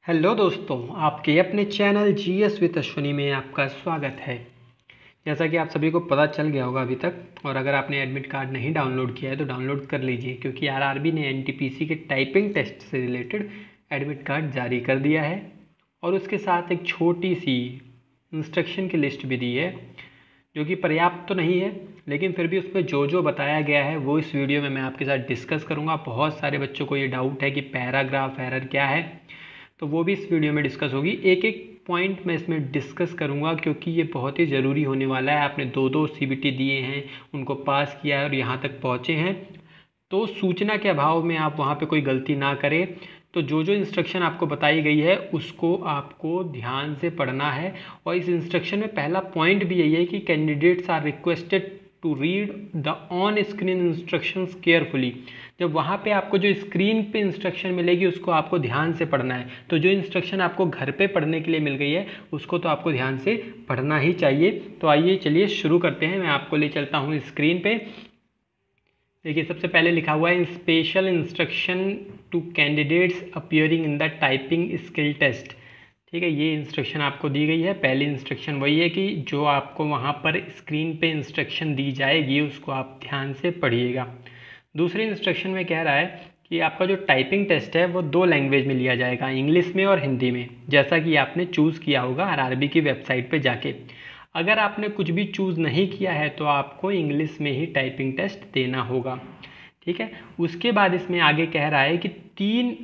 Hello दोस्तों, आपके अपने चैनल जीएस विद अश्विनी में आपका स्वागत है। जैसा कि आप सभी को पता चल गया होगा अभी तक, और अगर आपने एडमिट कार्ड नहीं डाउनलोड किया है तो डाउनलोड कर लीजिए, क्योंकि आरआरबी ने एनटीपीसी के टाइपिंग टेस्ट से रिलेटेड एडमिट कार्ड जारी कर दिया है और उसके साथ एक छोटी सी इंस्ट्रक्शन की लिस्ट भी दी है, जो कि पर्याप्त तो नहीं है, लेकिन फिर भी उसमें जो जो बताया गया है वो इस वीडियो में मैं आपके साथ डिस्कस करूँगा। बहुत सारे बच्चों को ये डाउट है कि पैराग्राफ एरर क्या है, तो वो भी इस वीडियो में डिस्कस होगी। एक एक पॉइंट मैं इसमें डिस्कस करूंगा, क्योंकि ये बहुत ही ज़रूरी होने वाला है। आपने दो सीबीटी दिए हैं, उनको पास किया है और यहाँ तक पहुँचे हैं, तो सूचना के अभाव में आप वहाँ पे कोई गलती ना करें। तो जो जो इंस्ट्रक्शन आपको बताई गई है उसको आपको ध्यान से पढ़ना है। और इस इंस्ट्रक्शन में पहला पॉइंट भी यही है कि candidates are requested to read the on screen instructions carefully. जब वहाँ पे आपको जो स्क्रीन पे इंस्ट्रक्शन मिलेगी उसको आपको ध्यान से पढ़ना है। तो जो इंस्ट्रक्शन आपको घर पे पढ़ने के लिए मिल गई है उसको तो आपको ध्यान से पढ़ना ही चाहिए। तो आइए चलिए शुरू करते हैं। मैं आपको ले चलता हूँ स्क्रीन पे। देखिए, सबसे पहले लिखा हुआ है special instruction to candidates appearing in the typing skill test. ठीक है, ये इंस्ट्रक्शन आपको दी गई है। पहली इंस्ट्रक्शन वही है कि जो आपको वहाँ पर स्क्रीन पे इंस्ट्रक्शन दी जाएगी उसको आप ध्यान से पढ़िएगा। दूसरे इंस्ट्रक्शन में कह रहा है कि आपका जो टाइपिंग टेस्ट है वो 2 लैंग्वेज में लिया जाएगा, इंग्लिश में और हिंदी में, जैसा कि आपने चूज़ किया होगा आरआरबी की वेबसाइट पे जाके। अगर आपने कुछ भी चूज़ नहीं किया है तो आपको इंग्लिश में ही टाइपिंग टेस्ट देना होगा। ठीक है, उसके बाद इसमें आगे कह रहा है कि 3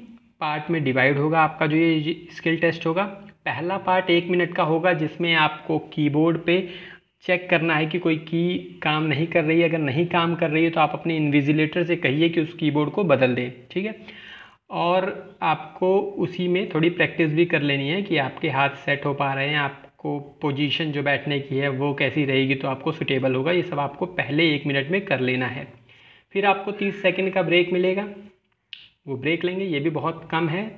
पार्ट में डिवाइड होगा आपका जो ये स्किल टेस्ट होगा। पहला पार्ट 1 मिनट का होगा, जिसमें आपको कीबोर्ड पे चेक करना है कि कोई की काम नहीं कर रही है। अगर नहीं काम कर रही है तो आप अपने इन्विजिलेटर से कहिए कि उस कीबोर्ड को बदल दें। ठीक है, और आपको उसी में थोड़ी प्रैक्टिस भी कर लेनी है कि आपके हाथ सेट हो पा रहे हैं, आपको पोजीशन जो बैठने की है वो कैसी रहेगी तो आपको सुटेबल होगा। ये सब आपको पहले 1 मिनट में कर लेना है। फिर आपको 30 सेकंड का ब्रेक मिलेगा, वो ब्रेक लेंगे। ये भी बहुत कम है,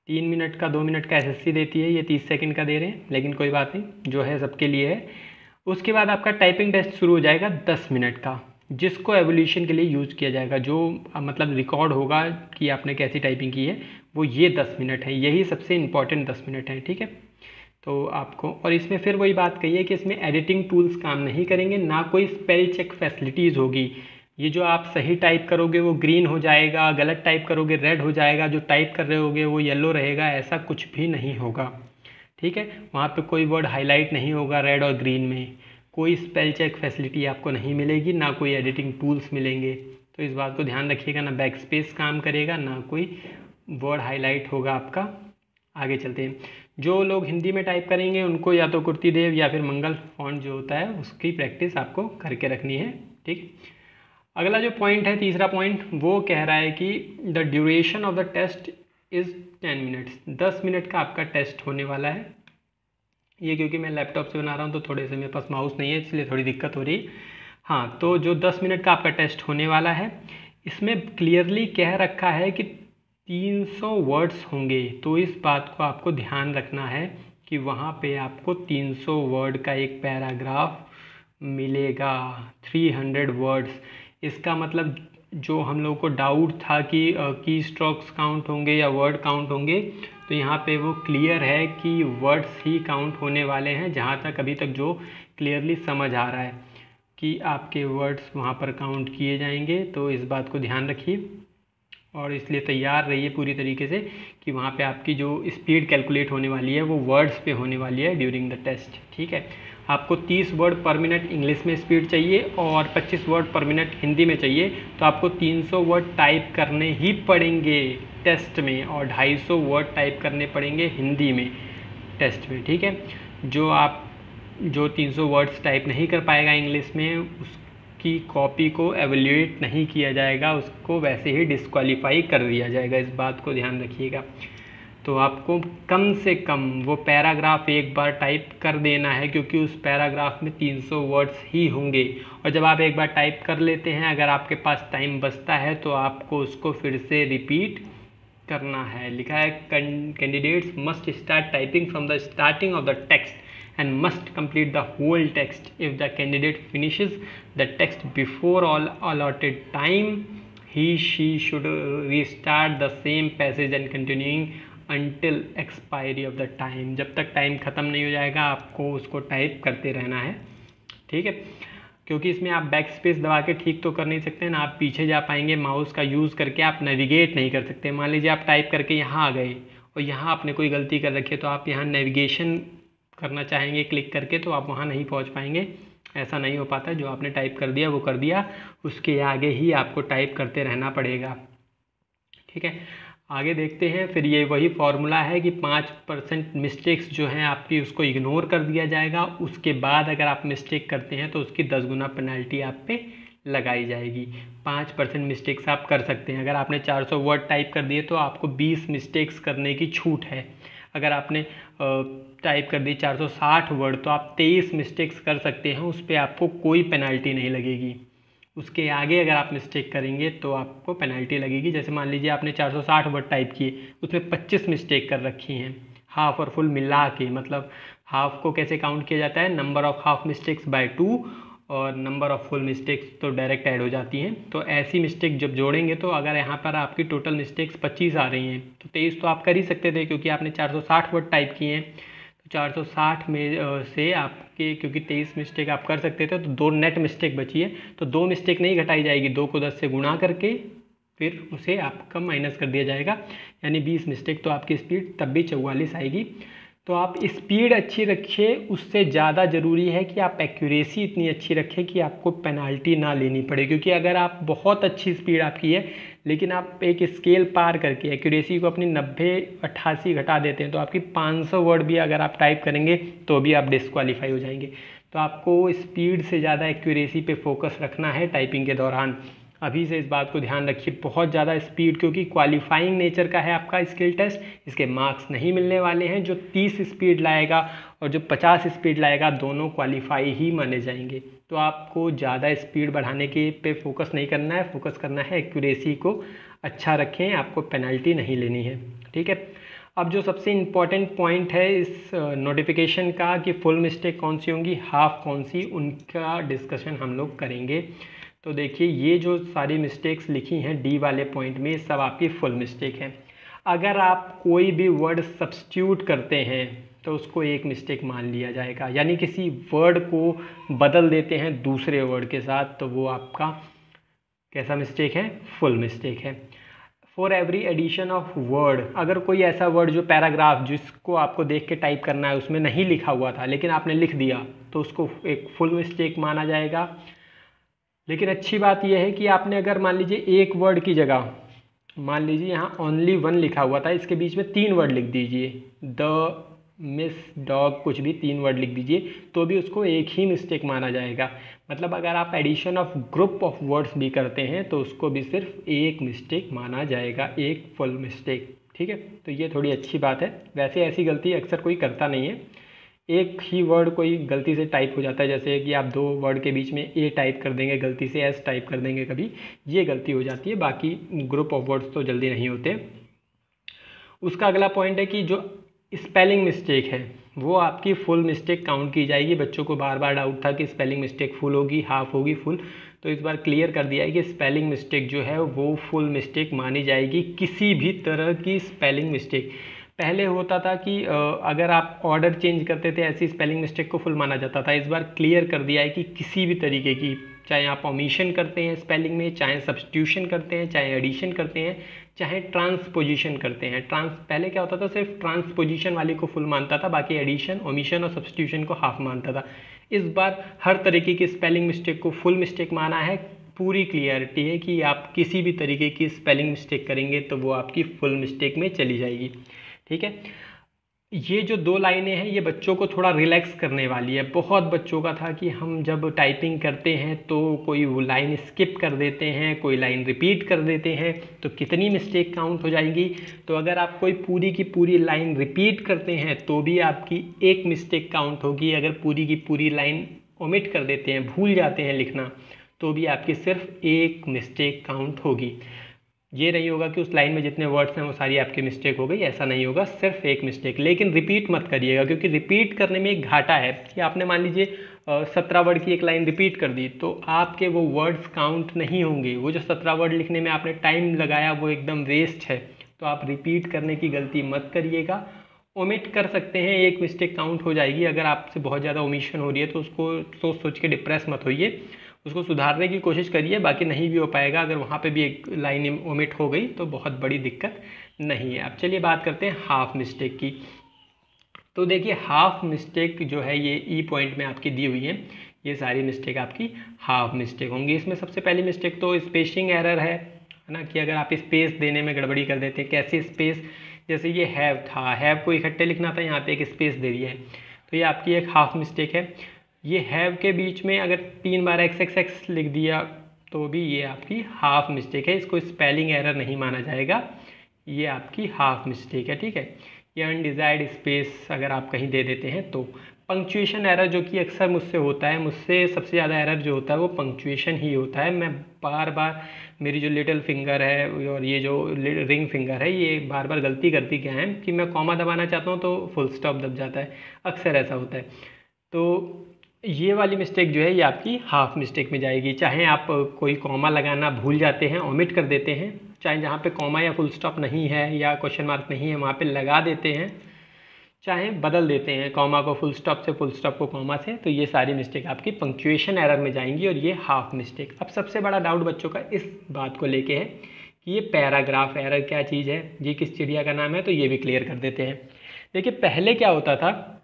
3 मिनट का 2 मिनट का एसएससी देती है, ये 30 सेकंड का दे रहे हैं, लेकिन कोई बात नहीं, जो है सबके लिए है। उसके बाद आपका टाइपिंग टेस्ट शुरू हो जाएगा 10 मिनट का, जिसको एवोल्यूशन के लिए यूज़ किया जाएगा। जो मतलब रिकॉर्ड होगा कि आपने कैसी टाइपिंग की है वो ये 10 मिनट है, यही सबसे इम्पॉर्टेंट 10 मिनट है। ठीक है, तो आपको, और इसमें फिर वही बात कही है कि इसमें एडिटिंग टूल्स काम नहीं करेंगे, ना कोई स्पेल चेक फैसिलिटीज़ होगी। ये जो आप सही टाइप करोगे वो ग्रीन हो जाएगा, गलत टाइप करोगे रेड हो जाएगा, जो टाइप कर रहे होगे वो येलो रहेगा, ऐसा कुछ भी नहीं होगा। ठीक है, वहाँ पे कोई वर्ड हाईलाइट नहीं होगा रेड और ग्रीन में, कोई स्पेल चेक फैसिलिटी आपको नहीं मिलेगी, ना कोई एडिटिंग टूल्स मिलेंगे। तो इस बात को ध्यान रखिएगा, ना बैक स्पेस काम करेगा, ना कोई वर्ड हाईलाइट होगा आपका। आगे चलते हैं। जो लोग हिंदी में टाइप करेंगे उनको या तो कुर्ती देव या फिर मंगल फॉन्ट जो होता है उसकी प्रैक्टिस आपको करके रखनी है। ठीक, अगला जो पॉइंट है, तीसरा पॉइंट, वो कह रहा है कि the duration of the test is 10 minutes. 10 minute का आपका टेस्ट होने वाला है। ये क्योंकि मैं लैपटॉप से बना रहा हूँ तो थोड़े से मेरे पास माउस नहीं है, इसलिए थोड़ी दिक्कत हो रही है। हाँ, तो जो 10 मिनट का आपका टेस्ट होने वाला है, इसमें क्लियरली कह रखा है कि 300 वर्ड्स होंगे। तो इस बात को आपको ध्यान रखना है कि वहाँ पे आपको 300 वर्ड का एक पैराग्राफ मिलेगा, 300 वर्ड्स। इसका मतलब जो हम लोगों को डाउट था कि की स्ट्रोक्स काउंट होंगे या वर्ड काउंट होंगे, तो यहाँ पे वो क्लियर है कि वर्ड्स ही काउंट होने वाले हैं। जहाँ तक अभी तक जो क्लियरली समझ आ रहा है कि आपके वर्ड्स वहाँ पर काउंट किए जाएंगे। तो इस बात को ध्यान रखिए और इसलिए तैयार रहिए पूरी तरीके से कि वहाँ पे आपकी जो स्पीड कैलकुलेट होने वाली है वो वर्ड्स पे होने वाली है ड्यूरिंग द टेस्ट। ठीक है, आपको 30 वर्ड पर मिनट इंग्लिश में स्पीड चाहिए और 25 वर्ड पर मिनट हिंदी में चाहिए। तो आपको 300 वर्ड टाइप करने ही पड़ेंगे टेस्ट में और 250 वर्ड टाइप करने पड़ेंगे हिंदी में टेस्ट में। ठीक है, जो 300 वर्ड्स टाइप नहीं कर पाएगा इंग्लिश में, उसकी कॉपी को एवेल्यूएट नहीं किया जाएगा, उसको वैसे ही डिस्क्वालीफाई कर दिया जाएगा। इस बात को ध्यान रखिएगा। तो आपको कम से कम वो पैराग्राफ एक बार टाइप कर देना है, क्योंकि उस पैराग्राफ में 300 वर्ड्स ही होंगे। और जब आप एक बार टाइप कर लेते हैं, अगर आपके पास टाइम बचता है तो आपको उसको फिर से रिपीट करना है। लिखा है candidates must start typing from the starting of the text and must complete the whole text. If the candidate finishes the text before all allotted time, he/she should restart the same passage and continuing until expiry of the time, जब तक time ख़त्म नहीं हो जाएगा आपको उसको type करते रहना है, ठीक है। क्योंकि इसमें आप बैक स्पेस दबा के ठीक तो कर नहीं सकते ना, आप पीछे जा पाएंगे, माउस का यूज़ करके आप नेविगेट नहीं कर सकते। मान लीजिए आप टाइप करके यहाँ आ गए और यहाँ आपने कोई गलती कर रखी है, तो आप यहाँ नेविगेशन करना चाहेंगे क्लिक करके, तो आप वहाँ नहीं पहुँच पाएंगे, ऐसा नहीं हो पाता। जो आपने टाइप कर दिया वो कर दिया, उसके आगे ही आपको टाइप करते रहना पड़ेगा, ठीक है। आगे देखते हैं। फिर ये वही फॉर्मूला है कि 5% मिस्टेक्स जो हैं आपकी उसको इग्नोर कर दिया जाएगा, उसके बाद अगर आप मिस्टेक करते हैं तो उसकी 10 गुना पेनल्टी आप पे लगाई जाएगी। 5% मिस्टेक्स आप कर सकते हैं। अगर आपने 400 वर्ड टाइप कर दिए तो आपको 20 मिस्टेक्स करने की छूट है। अगर आपने टाइप कर दी 460 वर्ड तो आप 23 मिस्टेक्स कर सकते हैं, उस पर आपको कोई पेनल्टी नहीं लगेगी। उसके आगे अगर आप मिस्टेक करेंगे तो आपको पेनल्टी लगेगी। जैसे मान लीजिए आपने 460 वर्ड टाइप किए, उसमें 25 मिस्टेक कर रखी हैं, हाफ और फुल मिला के। मतलब हाफ को कैसे काउंट किया जाता है, number of half mistakes by 2, और नंबर ऑफ फुल मिस्टेक्स तो डायरेक्ट ऐड हो जाती हैं। तो ऐसी मिस्टेक जब जोड़ेंगे तो अगर यहाँ पर आपकी टोटल मिस्टेक्स 25 आ रही हैं तो 23 तो आप कर ही सकते थे, क्योंकि आपने 460 वर्ड टाइप किए हैं। 460 में से आपके, क्योंकि 23 मिस्टेक आप कर सकते थे, तो 2 नेट मिस्टेक बची है, तो 2 मिस्टेक नहीं घटाई जाएगी, 2 को 10 से गुणा करके फिर उसे आपका माइनस कर दिया जाएगा, यानी 20 मिस्टेक। तो आपकी स्पीड तब भी 44 आएगी। तो आप स्पीड अच्छी रखिए, उससे ज़्यादा ज़रूरी है कि आप एक्यूरेसी इतनी अच्छी रखें कि आपको पेनाल्टी ना लेनी पड़े। क्योंकि अगर आप बहुत अच्छी स्पीड आपकी है लेकिन आप एक स्केल पार करके एक्यूरेसी को अपनी 90-88 घटा देते हैं, तो आपकी 500 वर्ड भी अगर आप टाइप करेंगे तो भी आप डिस्क्वालीफाई हो जाएंगे। तो आपको स्पीड से ज़्यादा एक्यूरेसी पे फोकस रखना है टाइपिंग के दौरान। अभी से इस बात को ध्यान रखिए, बहुत ज़्यादा स्पीड, क्योंकि क्वालिफाइंग नेचर का है आपका स्किल टेस्ट, इसके मार्क्स नहीं मिलने वाले हैं। जो 30 स्पीड लाएगा और जो 50 स्पीड लाएगा, दोनों क्वालिफाई ही माने जाएंगे। तो आपको ज़्यादा स्पीड बढ़ाने के पे फोकस नहीं करना है, फोकस करना है एक्यूरेसी को अच्छा रखें, आपको पेनल्टी नहीं लेनी है, ठीक है। अब जो सबसे इम्पॉर्टेंट पॉइंट है इस नोटिफिकेशन का कि फुल मिस्टेक कौन सी होंगी, हाफ कौन सी, उनका डिस्कशन हम लोग करेंगे। तो देखिए, ये जो सारी मिस्टेक्स लिखी हैं डी वाले पॉइंट में, सब आपकी फुल मिस्टेक हैं। अगर आप कोई भी वर्ड सब्स्टिट्यूट करते हैं तो उसको एक मिस्टेक मान लिया जाएगा, यानी किसी वर्ड को बदल देते हैं दूसरे वर्ड के साथ, तो वो आपका कैसा मिस्टेक है, फुल मिस्टेक है। For every addition of word, अगर कोई ऐसा वर्ड जो पैराग्राफ जिसको आपको देख के टाइप करना है उसमें नहीं लिखा हुआ था लेकिन आपने लिख दिया, तो उसको एक फुल मिस्टेक माना जाएगा। लेकिन अच्छी बात यह है कि आपने अगर मान लीजिए एक वर्ड की जगह, मान लीजिए यहाँ ओनली 1 लिखा हुआ था, इसके बीच में 3 वर्ड लिख दीजिए, द, मिस, डॉग, कुछ भी 3 वर्ड लिख दीजिए, तो भी उसको एक ही मिस्टेक माना जाएगा। मतलब अगर आप addition of group of words भी करते हैं तो उसको भी सिर्फ एक मिस्टेक माना जाएगा, एक फुल मिस्टेक, ठीक है। तो ये थोड़ी अच्छी बात है। वैसे ऐसी गलती अक्सर कोई करता नहीं है, एक ही वर्ड कोई गलती से टाइप हो जाता है, जैसे कि आप 2 वर्ड के बीच में ए टाइप कर देंगे, गलती से एस टाइप कर देंगे, कभी ये गलती हो जाती है, बाकी ग्रुप ऑफ वर्ड्स तो जल्दी नहीं होते। उसका अगला पॉइंट है कि जो स्पेलिंग मिस्टेक है वो आपकी फुल मिस्टेक काउंट की जाएगी। बच्चों को बार बार डाउट था कि स्पेलिंग मिस्टेक फुल होगी, हाफ होगी, फुल, तो इस बार क्लियर कर दिया है कि स्पेलिंग मिस्टेक जो है वो फुल मिस्टेक मानी जाएगी। किसी भी तरह की स्पेलिंग मिस्टेक, पहले होता था कि अगर आप ऑर्डर चेंज करते थे ऐसी स्पेलिंग मिस्टेक को फुल माना जाता था। इस बार क्लियर कर दिया है कि किसी भी तरीके की, चाहे आप ओमिशन करते हैं स्पेलिंग में, चाहे सब्स्टिट्यूशन करते हैं, चाहे एडिशन करते हैं, चाहे ट्रांसपोजिशन करते हैं। पहले क्या होता था, सिर्फ ट्रांसपोजिशन वाली को फुल मानता था, बाकी एडिशन, ओमिशन और सब्स्टिट्यूशन को हाफ मानता था। इस बार हर तरीके की स्पेलिंग मिस्टेक को फुल मिस्टेक माना है। पूरी क्लियरिटी है कि आप किसी भी तरीके की स्पेलिंग मिस्टेक करेंगे तो वो आपकी फुल मिस्टेक में चली जाएगी, ठीक है। ये जो 2 लाइनें हैं ये बच्चों को थोड़ा रिलैक्स करने वाली है। बहुत बच्चों का था कि हम जब टाइपिंग करते हैं तो कोई वो लाइन स्किप कर देते हैं, कोई लाइन रिपीट कर देते हैं, तो कितनी मिस्टेक काउंट हो जाएगी। तो अगर आप कोई पूरी की पूरी लाइन रिपीट करते हैं तो भी आपकी एक मिस्टेक काउंट होगी। अगर पूरी की पूरी लाइन ओमिट कर देते हैं, भूल जाते हैं लिखना, तो भी आपकी सिर्फ एक मिस्टेक काउंट होगी। ये नहीं होगा कि उस लाइन में जितने वर्ड्स हैं वो सारी आपकी मिस्टेक हो गई, ऐसा नहीं होगा, सिर्फ एक मिस्टेक। लेकिन रिपीट मत करिएगा, क्योंकि रिपीट करने में एक घाटा है कि आपने मान लीजिए 17 वर्ड की एक लाइन रिपीट कर दी तो आपके वो वर्ड्स काउंट नहीं होंगे। वो जो 17 वर्ड लिखने में आपने टाइम लगाया वो एकदम वेस्ट है। तो आप रिपीट करने की गलती मत करिएगा। ओमिट कर सकते हैं, एक मिस्टेक काउंट हो जाएगी। अगर आपसे बहुत ज़्यादा ओमिशन हो रही है तो उसको सोच सोच के डिप्रेस मत होइए, उसको सुधारने की कोशिश करिए। बाकी नहीं भी हो पाएगा, अगर वहाँ पे भी एक लाइन ओमिट हो गई तो बहुत बड़ी दिक्कत नहीं है। अब चलिए बात करते हैं हाफ मिस्टेक की। तो देखिए हाफ मिस्टेक जो है ये ई पॉइंट में आपकी दी हुई है, ये सारी मिस्टेक आपकी हाफ मिस्टेक होंगी। इसमें सबसे पहली मिस्टेक तो स्पेसिंग एरर है ना, कि अगर आप स्पेस देने में गड़बड़ी कर देते हैं। कैसे स्पेस, जैसे ये हैव था, हैव को इकट्ठे लिखना था, यहाँ पे एक स्पेस दे दिया है, तो ये आपकी एक हाफ मिस्टेक है। ये हैव के बीच में अगर 3 बार XXX लिख दिया तो भी ये आपकी हाफ मिस्टेक है, इसको स्पेलिंग एरर नहीं माना जाएगा, ये आपकी हाफ मिस्टेक है, ठीक है। ये अनडिजायर्ड स्पेस अगर आप कहीं दे देते हैं तो। पंक्चुएशन एरर जो कि अक्सर मुझसे होता है, मुझसे सबसे ज़्यादा एरर जो होता है वो पंक्चुएशन ही होता है। मैं बार बार, मेरी जो लिटिल फिंगर है और ये जो रिंग फिंगर है, ये बार बार गलती करती क्या है कि मैं कॉमा दबाना चाहता हूँ तो फुल स्टॉप दब जाता है, अक्सर ऐसा होता है। तो ये वाली मिस्टेक जो है ये आपकी हाफ मिस्टेक में जाएगी। चाहे आप कोई कॉमा लगाना भूल जाते हैं, ओमिट कर देते हैं, चाहे जहाँ पे कॉमा या फुल स्टॉप नहीं है या क्वेश्चन मार्क नहीं है वहाँ पे लगा देते हैं, चाहे बदल देते हैं कॉमा को फुल स्टॉप से, फुल स्टॉप को कॉमा से, तो ये सारी मिस्टेक आपकी पंक्चुएशन एरर में जाएंगी और ये हाफ मिस्टेक। अब सबसे बड़ा डाउट बच्चों का इस बात को लेके है कि ये पैराग्राफ एरर क्या चीज़ है, ये किस चिड़िया का नाम है, तो ये भी क्लियर कर देते हैं। देखिए पहले क्या होता था,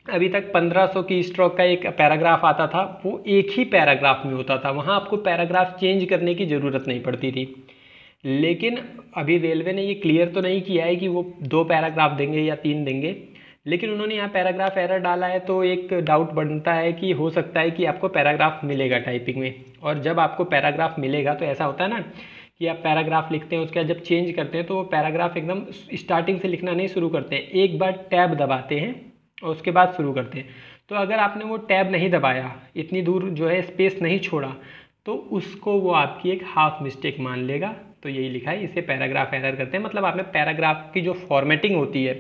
अभी तक 1500 की स्ट्रोक का एक पैराग्राफ आता था, वो एक ही पैराग्राफ में होता था, वहाँ आपको पैराग्राफ चेंज करने की ज़रूरत नहीं पड़ती थी। लेकिन अभी रेलवे ने ये क्लियर तो नहीं किया है कि वो 2 पैराग्राफ देंगे या 3 देंगे, लेकिन उन्होंने यहाँ पैराग्राफ एरर डाला है, तो एक डाउट बनता है कि हो सकता है कि आपको पैराग्राफ मिलेगा टाइपिंग में। और जब आपको पैराग्राफ मिलेगा तो ऐसा होता है ना कि आप पैराग्राफ लिखते हैं, उसके बाद जब चेंज करते हैं तो वो पैराग्राफ एकदम स्टार्टिंग से लिखना नहीं शुरू करते हैं, एक बार टैब दबाते हैं और उसके बाद शुरू करते हैं। तो अगर आपने वो टैब नहीं दबाया, इतनी दूर जो है स्पेस नहीं छोड़ा, तो उसको वो आपकी एक हाफ मिस्टेक मान लेगा। तो यही लिखा है, इसे पैराग्राफ एरर करते हैं। मतलब आपने पैराग्राफ की जो फॉर्मेटिंग होती है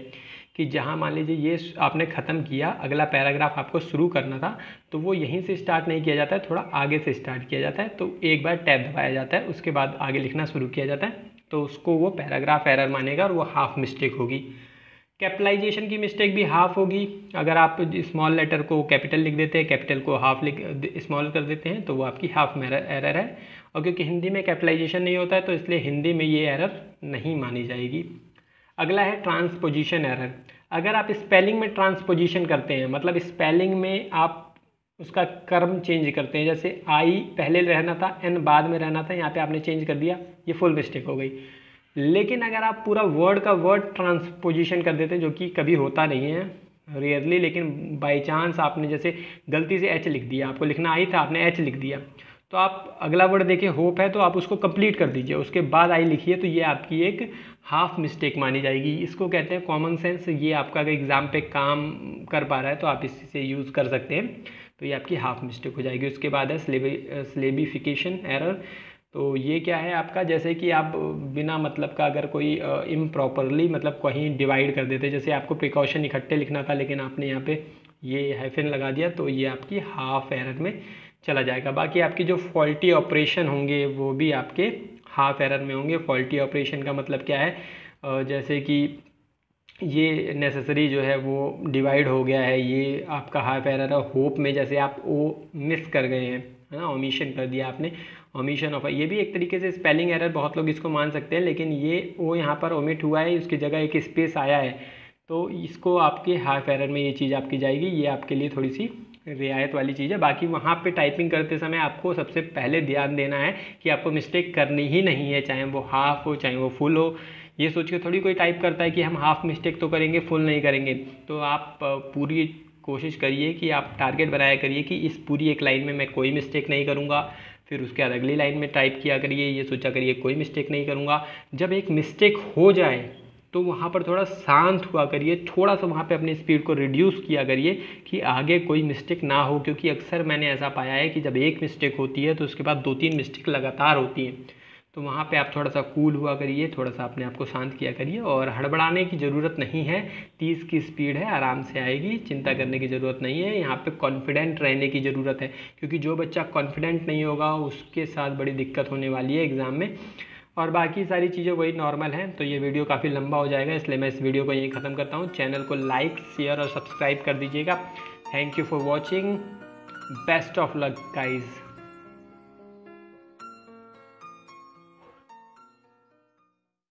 कि जहाँ मान लीजिए ये आपने ख़त्म किया, अगला पैराग्राफ आपको शुरू करना था, तो वो यहीं से स्टार्ट नहीं किया जाता है, थोड़ा आगे से स्टार्ट किया जाता है। तो एक बार टैब दबाया जाता है, उसके बाद आगे लिखना शुरू किया जाता है, तो उसको वो पैराग्राफ एरर मानेगा और वो हाफ मिस्टेक होगी। कैपिटलाइजेशन की मिस्टेक भी हाफ होगी। अगर आप स्मॉल लेटर को कैपिटल लिख देते हैं, कैपिटल को हाफ लिख स्मॉल कर देते हैं, तो वो आपकी हाफ एरर है। और क्योंकि हिंदी में कैपिटलाइजेशन नहीं होता है तो इसलिए हिंदी में ये एरर नहीं मानी जाएगी। अगला है ट्रांसपोजिशन एरर। अगर आप स्पेलिंग में ट्रांसपोजिशन करते हैं, मतलब स्पेलिंग में आप उसका क्रम चेंज करते हैं, जैसे आई पहले रहना था, एन बाद में रहना था, यहाँ पे आपने चेंज कर दिया, ये फुल मिस्टेक हो गई। लेकिन अगर आप पूरा वर्ड का वर्ड ट्रांसपोजिशन कर देते हैं, जो कि कभी होता नहीं है, रेयरली, लेकिन बाई चांस आपने जैसे गलती से एच लिख दिया, आपको लिखना आई था, आपने एच लिख दिया, तो आप अगला वर्ड देखिए होप है, तो आप उसको कंप्लीट कर दीजिए, उसके बाद आई लिखिए, तो ये आपकी एक हाफ मिस्टेक मानी जाएगी। इसको कहते हैं कॉमन सेंस। ये आपका अगर एग्ज़ाम पे काम कर पा रहा है तो आप इससे यूज़ कर सकते हैं, तो ये आपकी हाफ मिस्टेक हो जाएगी। उसके बाद है सिलेबिफिकेशन एरर। तो ये क्या है आपका, जैसे कि आप बिना मतलब का अगर कोई इम्प्रॉपरली मतलब कहीं डिवाइड कर देते, जैसे आपको प्रिकॉशन इकट्ठे लिखना था लेकिन आपने यहाँ पे ये हाइफन लगा दिया, तो ये आपकी हाफ एरर में चला जाएगा। बाकी आपकी जो फॉल्टी ऑपरेशन होंगे वो भी आपके हाफ एरर में होंगे। फॉल्टी ऑपरेशन का मतलब क्या है, जैसे कि ये नेसेसरी जो है वो डिवाइड हो गया है, ये आपका हाफ एरर है। होप में जैसे आप ओ मिस कर गए हैं, है ना, ओमिशन कर दिया आपने, ओमिशन ऑफ, ये भी एक तरीके से स्पेलिंग एरर बहुत लोग इसको मान सकते हैं, लेकिन ये ओ यहाँ पर ओमिट हुआ है, उसकी जगह एक स्पेस आया है, तो इसको आपके हाफ एरर में ये चीज़ आपकी जाएगी। ये आपके लिए थोड़ी सी रियायत वाली चीज़ है। बाकी वहाँ पे टाइपिंग करते समय आपको सबसे पहले ध्यान देना है कि आपको मिस्टेक करनी ही नहीं है, चाहे वो हाफ हो चाहे वो फुल हो। ये सोच के थोड़ी कोई टाइप करता है कि हम हाफ मिस्टेक तो करेंगे, फुल नहीं करेंगे। तो आप पूरी कोशिश करिए कि आप टारगेट बनाया करिए कि इस पूरी एक लाइन में मैं कोई मिस्टेक नहीं करूँगा, फिर उसके बाद अगली लाइन में टाइप किया करिए, ये सोचा करिए कोई मिस्टेक नहीं करूँगा। जब एक मिस्टेक हो जाए तो वहाँ पर थोड़ा शांत हुआ करिए, थोड़ा सा वहाँ पे अपनी स्पीड को रिड्यूस किया करिए कि आगे कोई मिस्टेक ना हो। क्योंकि अक्सर मैंने ऐसा पाया है कि जब एक मिस्टेक होती है तो उसके बाद 2-3 मिस्टेक लगातार होती हैं, तो वहाँ पे आप थोड़ा सा कूल हुआ करिए, थोड़ा सा अपने आप को शांत किया करिए और हड़बड़ाने की ज़रूरत नहीं है। 30 की स्पीड है, आराम से आएगी, चिंता करने की ज़रूरत नहीं है। यहाँ पे कॉन्फिडेंट रहने की ज़रूरत है, क्योंकि जो बच्चा कॉन्फिडेंट नहीं होगा उसके साथ बड़ी दिक्कत होने वाली है एग्ज़ाम में। और बाकी सारी चीज़ें वही नॉर्मल हैं। तो ये वीडियो काफ़ी लंबा हो जाएगा, इसलिए मैं इस वीडियो को यहीं ख़त्म करता हूँ। चैनल को लाइक, शेयर और सब्सक्राइब कर दीजिएगा। Thank you for watching. Best of luck guys.